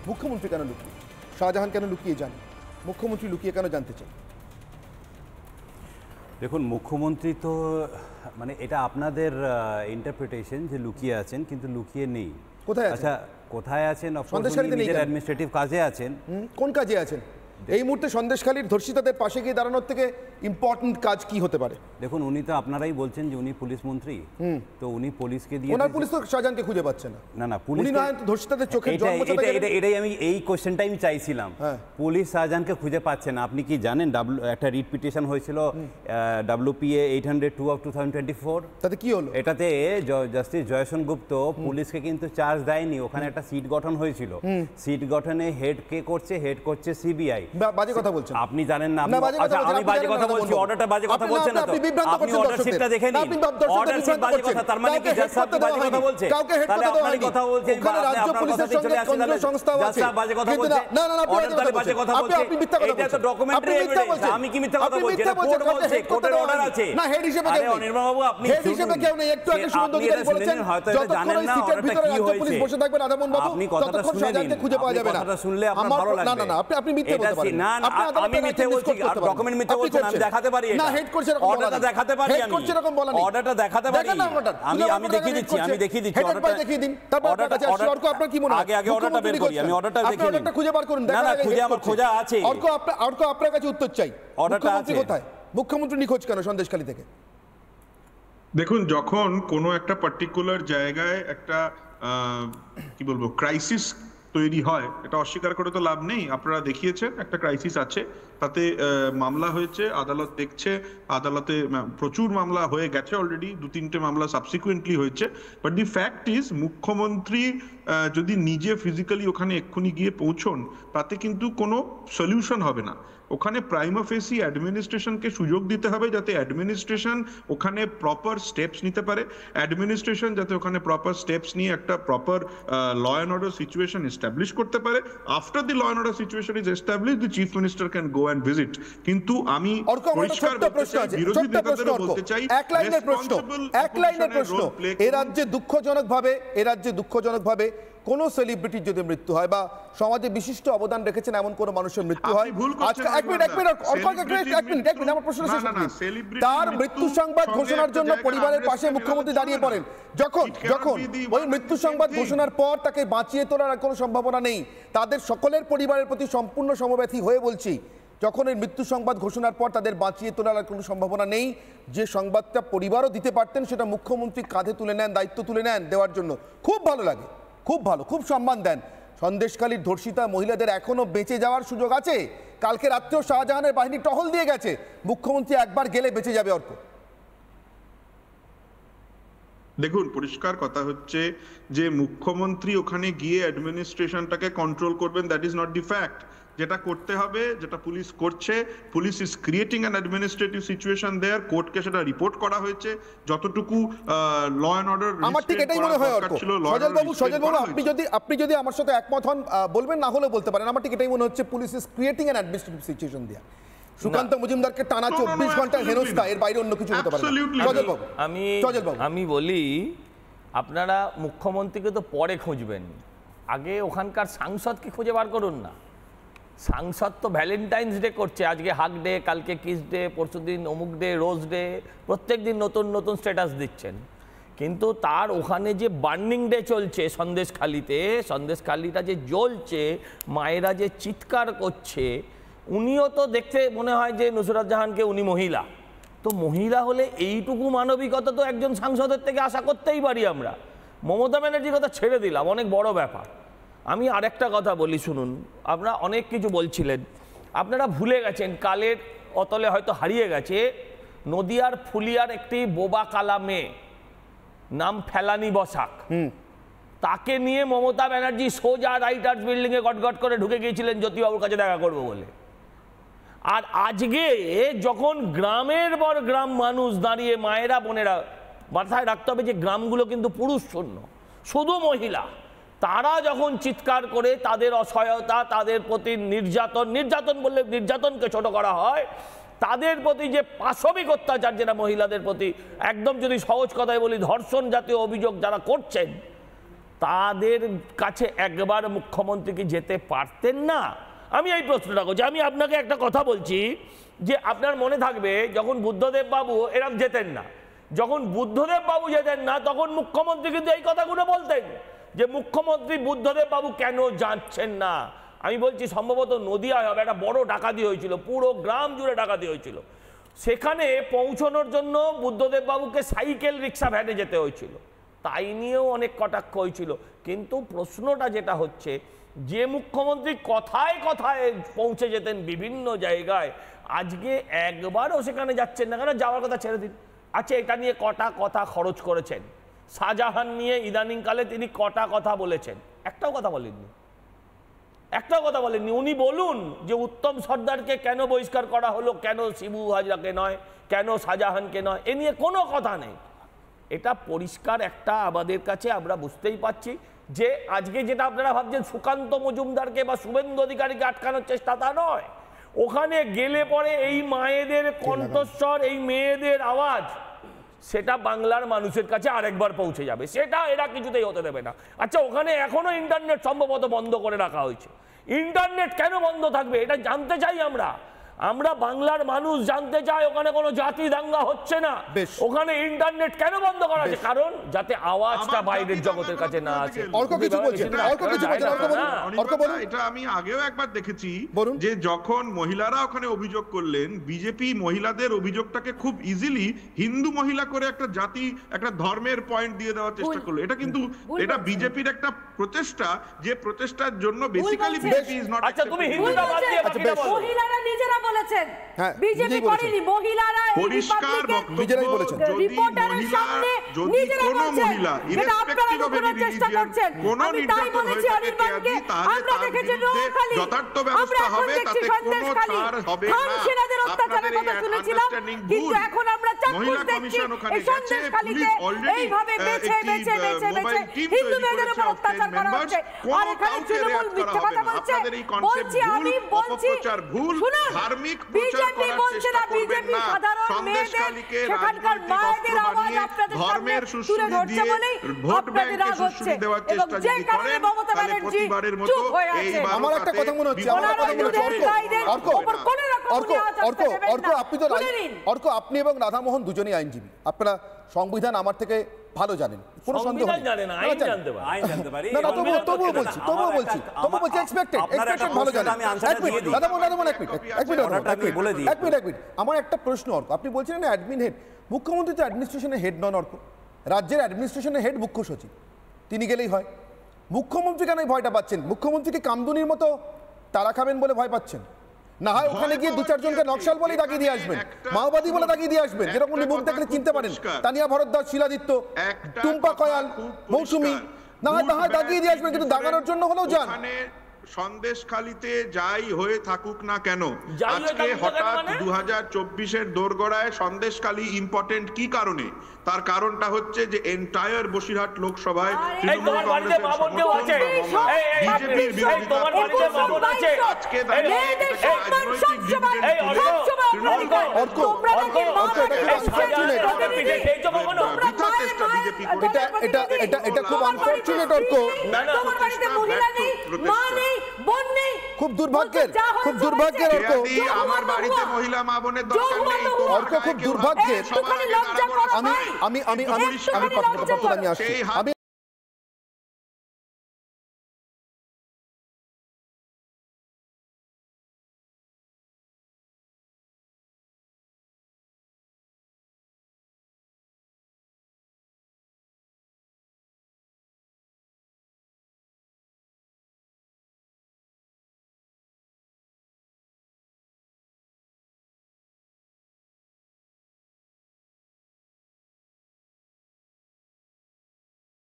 মুখ্যমন্ত্রী কেন লুকিয়ে, শাহজাহান কেন লুকিয়ে যান, মুখ্যমন্ত্রী লুকিয়ে কেন জানতে চান? দেখুন, মুখ্যমন্ত্রী তো মানে এটা আপনাদের ইন্টারপ্রিটেশন যে লুকিয়ে আছেন, কিন্তু লুকিয়ে নেই। কোথায় আছেন? আচ্ছা, কোথায় আছেন? সন্দেশখালীতে নেই। অ্যাডমিনিস্ট্রেটিভ কাজে আছেন। কোন কাজে আছেন? এই মুহূর্তে সন্দেশখালীর ধর্ষিতাদের পাশে গিয়ে দাঁড়ানোর থেকে ইম্পর্টেন্ট কাজ কি হতে পারে? দেখুন, উনি তো আপনারাই বলছেন যে উনি পুলিশ মন্ত্রী, তো উনি পুলিশকে দিয়ে ওনার পুলিশ তো শাহজাহানকে খুঁজে পাচ্ছে না। না, পুলিশ ধর্ষিতাদের চোখে এটাই আমি এই কোশ্চেনটাই আমি চাইছিলাম। পুলিশ শাহজাহানকে খুঁজে পাচ্ছে না। আপনি কি জানেন একটা রিট পিটিশন হয়েছিল WPA 802/2024, তাতে কি হলো? এটাতে জাস্টিস জয়সন গুপ্ত পুলিশকে কিন্তু চার্জ দেয়নি। ওখানে একটা সিট গঠন হয়েছিল। সিট গঠনে হেড কে করছে? হেড করছে সিবিআই। বাজে কথা বলছেন আপনি, জানেন না? আমি বাজে কথা বলছি, অর্ডারটা বাজে কথা বলছেন না তো? আপনি অর্ডার শিটটা দেখে নিন। অর্ডার শিট বাজে কথা, তার মানে কি জাজ সাহেব বাজে কথা বলছে? তাহলে আপনারই কথা বলছেন, আপনার কথাতেই চলে আসছে। জাজ সাহেব বাজে কথা বলছে, অর্ডার তাহলে বাজে কথা বলছে। এটা তো ডকুমেন্টারি এভিডেন্স। আমি কি মিথ্যা কথা বলছি? এটা কোর্ট বলছে, কোর্টের অর্ডার আছে। না, হেড হিসেবে কেউ নেই। অনির্বাণ বাবু, আপনি হেড হিসেবে কেউ নেই। একটু আগে সুমন্ত অধিকারী বলেছেন হয়তো এটা জানেন না অর্ডারটা কি হয়েছে। পুলিশ বসে থাকবে রাধামোহন বাবু, আপনি কথাটা শুনে নিন। খুঁজে পাওয়া যাবে না। কথাটা শুনলে আপনার ভালো লাগবে। না, আপনি মিথ্যা বলতে পারেন। না, আমি মিথ্যা বলছি, আর ডকুমেন্ট মিথ্যা বলছেন, আমি দেখাতে পারি। না, হেড করছে এরকম বলা অর্ডারটা দেখাতে পারি, আমি অর্ডারটা দেখাতে পারি। আমি দেখিয়ে দিচ্ছি, অর্ডারটা দেখিয়ে দিন। তারপর অর্ক আপনার কি মনে হয়? আগে অর্ডারটা বের করি, আমি অর্ডারটা দেখিয়ে দিই। অর্ডারটা খুঁজে বার করুন। না, খুঁজে আমার খোঁজা আছে। অর্ক আপনার কাছে উত্তর চাই। অর্ডারটা আছে কোথায়? মুখ্যমন্ত্রী নিখোঁজ কেন সন্দেশখালী থেকে? দেখুন, যখন কোনো একটা পার্টিকুলার জায়গায় একটা কি বলবো ক্রাইসিস তৈরি হয়, এটা অস্বীকার করে তো লাভ নেই। আপনারা দেখিয়েছেন একটা ক্রাইসিস আছে, তাতে মামলা হয়েছে, আদালত দেখছে, আদালতে প্রচুর মামলা হয়ে গেছে অলরেডি, 2-3টে মামলা সাবসিকুয়েন্টলি হয়েছে। বাট দি ফ্যাক্ট ইজ, মুখ্যমন্ত্রী যদি নিজে ফিজিক্যালি ওখানে এক্ষুনি গিয়ে পৌঁছন, তাতে কিন্তু কোনো সলিউশন হবে না। ওখানে প্রাইমা ফেসি অ্যাডমিনিস্ট্রেশনকে সুযোগ দিতে হবে, যাতে অ্যাডমিনিস্ট্রেশন ওখানে প্রপার স্টেপস নিতে পারে, অ্যাডমিনিস্ট্রেশন যাতে ওখানে প্রপার স্টেপস নিয়ে একটা proper law and order situation establish করতে পারে। After the law and order situation is establish, the chief minister can go and visit. কিন্তু আমি পরিষ্কার বলতে চাই, বিরোধী নেতাদেরও বলতে চাই, এক লাইনের প্রশ্ন, এ রাজ্যে দুঃখজনকভাবে কোন সেলিব্রিটির যদি মৃত্যু হয় বা সমাজে বিশিষ্ট অবদান রেখেছেন এমন কোন মানুষের মৃত্যু হয়, আমার প্রশ্ন শেষ করুন। তার মৃত্যু সংবাদ ঘোষণার জন্য পরিবারের পাশে মুখ্যমন্ত্রী দাঁড়িয়ে পড়েন। যখন ওই মৃত্যু সংবাদ ঘোষণার পর তাকে বাঁচিয়ে তোলার কোনো সম্ভাবনা নেই, তাদের সকলের পরিবারের প্রতি সম্পূর্ণ সমব্যথী হয়ে বলছি, যখন এই মৃত্যু সংবাদ ঘোষণার পর তাদের বাঁচিয়ে তোলার কোনো সম্ভাবনা নেই, যে সংবাদটা পরিবারও দিতে পারতেন সেটা মুখ্যমন্ত্রী কাঁধে তুলে নেন, দায়িত্ব তুলে নেন দেওয়ার জন্য। খুব ভালো লাগে, খুব ভালো, খুব সম্মান দেন। সন্দেশখালীর ধর্ষিতা মহিলাদের এখনো বেঁচে যাওয়ার সুযোগ আছে। কালকে রাত্রেও শাহজাহানের বাহিনী টহল দিয়ে গেছে, মুখ্যমন্ত্রী একবার গেলে বেঁচে যাবে। অর্ক, দেখুন, পরিষ্কার কথা হচ্ছে যে মুখ্যমন্ত্রী ওখানে গিয়ে অ্যাডমিনিস্ট্রেশনটাকে কন্ট্রোল করবেন, that is not the fact. যেটা করতে হবে, যেটা পুলিশ করছে, police is creating an administrative situation there, কোর্টকে সেটা রিপোর্ট করা হয়েছে, যতটুকু ল অ্যান্ড অর্ডার। আমার ঠিক এটাই মনে হয় অর্ক। সজল বাবু, আপনি যদি আমার সাথে একমত হন বলবেন, না হলে বলতে পারেন। আমার ঠিক এটাই মনে হচ্ছে, police is creating an administrative situation দেয়া। সুকান্ত মজুমদারকে টানা 24 ঘন্টা হেনস্থা, এর বাইরে অন্য কিছু হতে পারে না। সজল বাবু, আমি বলি, আপনারা মুখ্যমন্ত্রীকে তো পরে খুঁজবেন, আগে ওখানকার সাংসদকে খুঁজে বার করুন না। সাংসদ তো ভ্যালেন্টাইন্স ডে করছে, আজকে হাগ ডে, কালকে কিস ডে, পরশুদিন অমুক ডে, রোজ ডে, প্রত্যেক দিন নতুন নতুন স্ট্যাটাস দিচ্ছেন। কিন্তু তার ওখানে যে বার্নিং ডে চলছে সন্দেশখালিটা যে জ্বলছে, মায়েরা যে চিৎকার করছে, উনিও তো দেখতে মনে হয় যে নুসরাত জাহানকে উনি মহিলা, তো মহিলা হলে এইটুকু মানবিকতা তো একজন সাংসদের থেকে আশা করতেই পারি আমরা। মমতা ব্যানার্জির কথা ছেড়ে দিলাম, অনেক বড় ব্যাপার। আমি আরেকটা কথা বলি, শুনুন। আপনারা অনেক কিছু বলছিলেন, আপনারা ভুলে গেছেন, কালের অতলে হয়তো হারিয়ে গেছে, নদিয়ার ফুলিয়ার একটি বোবা কালা মেয়ে, নাম ফেলানি বসাক, তাকে নিয়ে মমতা ব্যানার্জি সোজা রাইটার্স বিল্ডিংয়ে গটগট করে ঢুকে গিয়েছিলেন জ্যোতিবাবুর কাছে দেখা করবো বলে। আর আজকে যখন গ্রামের পর গ্রাম মানুষ দাঁড়িয়ে, মায়েরা বোনেরা, মাথায় রাখতে হবে যে গ্রামগুলো কিন্তু পুরুষ শূন্য, শুধু মহিলা, তারা যখন চিৎকার করে তাদের অসহায়তা, তাদের প্রতি নির্যাতন বললে নির্যাতনকে ছোট করা হয়, তাদের প্রতি যে পাশবিক অত্যাচার যেটা মহিলাদের প্রতি, একদম যদি সহজ কথায় বলি ধর্ষণ জাতীয় অভিযোগ যারা করছেন, তাদের কাছে একবার মুখ্যমন্ত্রী কি যেতে পারতেন না? আমি এই প্রশ্নটা করছি। আমি আপনাকে একটা কথা বলছি যে আপনার মনে থাকবে যখন বুদ্ধদেব বাবু এরকম যেতেন না, যখন বুদ্ধদেব বাবু যেতেন না তখন মুখ্যমন্ত্রী কিন্তু এই কথাগুলো বলতেন যে মুখ্যমন্ত্রী বুদ্ধদেব বাবু কেন যাচ্ছেন না। আমি বলছি সম্ভবত নদিয়ায় হবে একটা বড় ডাকাতি হয়েছিল, পুরো গ্রাম জুড়ে ডাকাতি হয়েছিল, সেখানে পৌঁছানোর জন্য বুদ্ধদেব বাবুকে সাইকেল রিক্সা ভ্যানে যেতে হয়েছিল, তাই নিয়েও অনেক কটাক্ষ হয়েছিল। কিন্তু প্রশ্নটা যেটা হচ্ছে যে মুখ্যমন্ত্রী কথায় কথায় পৌঁছে যেতেন বিভিন্ন জায়গায়, আজকে একবারও সেখানে যাচ্ছেন না কেন? যাওয়ার কথা ছেড়ে দিন। আচ্ছা, এটা নিয়ে কটা কথা খরচ করেছেন, শাহজাহান নিয়ে ইদানিংকালে তিনি কটা কথা বলেছেন, একটাও কথা বলেননি, একটাও কথা বলেননি। উনি বলুন যে উত্তম সর্দারকে কেন বহিষ্কার করা হলো, কেন শিবু হাজরাকে নয়, কেন শাহজাহানকে নয়, এ নিয়ে কোনো কথা নেই। এটা পরিষ্কার একটা আমাদের কাছে আমরা বুঝতেই পাচ্ছি যে আজকে যেটা আপনারা ভাবছেন সুকান্ত মজুমদারকে বা শুভেন্দু অধিকারীকে আটকানোর চেষ্টা, তা নয়। ওখানে গেলে পরে এই মায়েদের কণ্ঠস্বর, এই মেয়েদের আওয়াজ, সেটা বাংলার মানুষের কাছে আরেকবার পৌঁছে যাবে, সেটা এরা কিছুতেই হতে দেবে না। আচ্ছা, ওখানে এখনো ইন্টারনেট সম্ভবত বন্ধ করে রাখা হয়েছে। ইন্টারনেট কেন বন্ধ থাকবে এটা জানতে চাই আমরা। আমরা বাংলার মানুষ জানতে চাই ওখানে কোনো জাতি দাঙ্গা হচ্ছে না, ওখানে ইন্টারনেট কেন বন্ধ করা আছে? কারণ যাতে আওয়াজটা বাইরের জগতের কাছে না আসে। এটা আমি আগেও একবার দেখেছি যে যখন মহিলারা ওখানে অভিযোগ করলেন, বিজেপি মহিলাদের অভিযোগটাকে খুব ইজিলি হিন্দু মহিলা করে একটা জাতি, একটা ধর্মের পয়েন্ট দিয়ে দেওয়ার চেষ্টা করলো। এটা কিন্তু এটা বিজেপির একটা প্রচেষ্টা, যে প্রচেষ্টার জন্য বেসিক্যালি বিজেপি ইজ নট। আচ্ছা, তুমি হিন্দুরা বাদ দিয়ে বাকিটা বলো। মহিলারা নিজেরা বলেছেন, বিজেপি করেনি, মহিলারা পরিষ্কার বক্তব্য বলেছেন। যদি কোনো মহিলা ইরেসপেক্টিভ অফ এনি রিলিজিয়ন কোনো নির্যাতন হয়ে থাকে তাহলে যথার্থ ব্যবস্থা হবে, তাতে কোনো ছাড় হবে না। আপনাদের এই আন্ডারস্ট্যান্ডিং ভুল। মহিলা কমিশন ওখানে গেছে, পুলিশ অলরেডি মোবাইল টিম তৈরি করেছে অফ 10 মেম্বার্স, কোনো কাউকে রেয়াক্ট করা হবে না। আপনাদের এই কনসেপ্ট ভুল, অপপ্রচার ভুল, ধার্মিক প্রচার করার চেষ্টা করবেন না। সন্দেশখালীকে রাজনৈতিক অস্ত্র বানিয়ে ধর্মের সুশ্রুতি দিয়ে ভোট ব্যাংকে সুশ্রুতি দেওয়ার চেষ্টা যদি করেন, তাহলে প্রতিবারের মতো এইবার আমার একটা কথা মনে হচ্ছে, আপনি এবং রাধামোহন দুজনেই আইনজীবী, আপনারা সংবিধান আমার থেকে ভালো জানেন, কোনো সন্দেহ নেই। আমার একটা প্রশ্ন, অর্ক, আপনি বলছিলেন না অ্যাডমিন হেড, মুখ্যমন্ত্রী তো অ্যাডমিনিস্ট্রেশনের হেড নন অর্ক, রাজ্যের অ্যাডমিনিস্ট্রেশনের হেড মুখ্য সচিব, তিনি গেলেই হয়। মুখ্যমন্ত্রী কেন ভয়টা পাচ্ছেন? মুখ্যমন্ত্রীকে কামদুনির মতো তারা খাবেন বলে ভয় পাচ্ছেন? না হয় ওখানে গিয়ে দু চারজনকে নকশাল বলেই তাকিয়ে দিয়ে আসবেন, মাওবাদী বলে তাকিয়ে দিয়ে আসবেন, যেরকম মুখ দেখলে চিনতে পারেন, তানিয়া ভরদ্বাজ, শিলাদিত্য, টুম্পা কয়াল, মৌসুমী, না হয় তাকিয়ে দিয়ে আসবেন, কিন্তু দাগানোর জন্য হলেও যান। সন্দেশখালীতে যাই হয়ে থাকুক না কেন, আজকে হঠাৎ 2024-এর দোরগোড়ায় সন্দেশখালী ইম্পর্টেন্ট কি কারণে? তার কারণটা হচ্ছে যে এন্টায়ার বসিরহাট লোকসভায় তৃণমূল কংগ্রেসের সমর্থন, বিজেপির বিরোধিতা করছে। আজকে দাঁড়িয়ে রাজনৈতিক খুব দুর্ভাগ্যের আমার বাড়িতে মহিলা মা বোনের দরকার নেই, খুব দুর্ভাগ্যের। আমি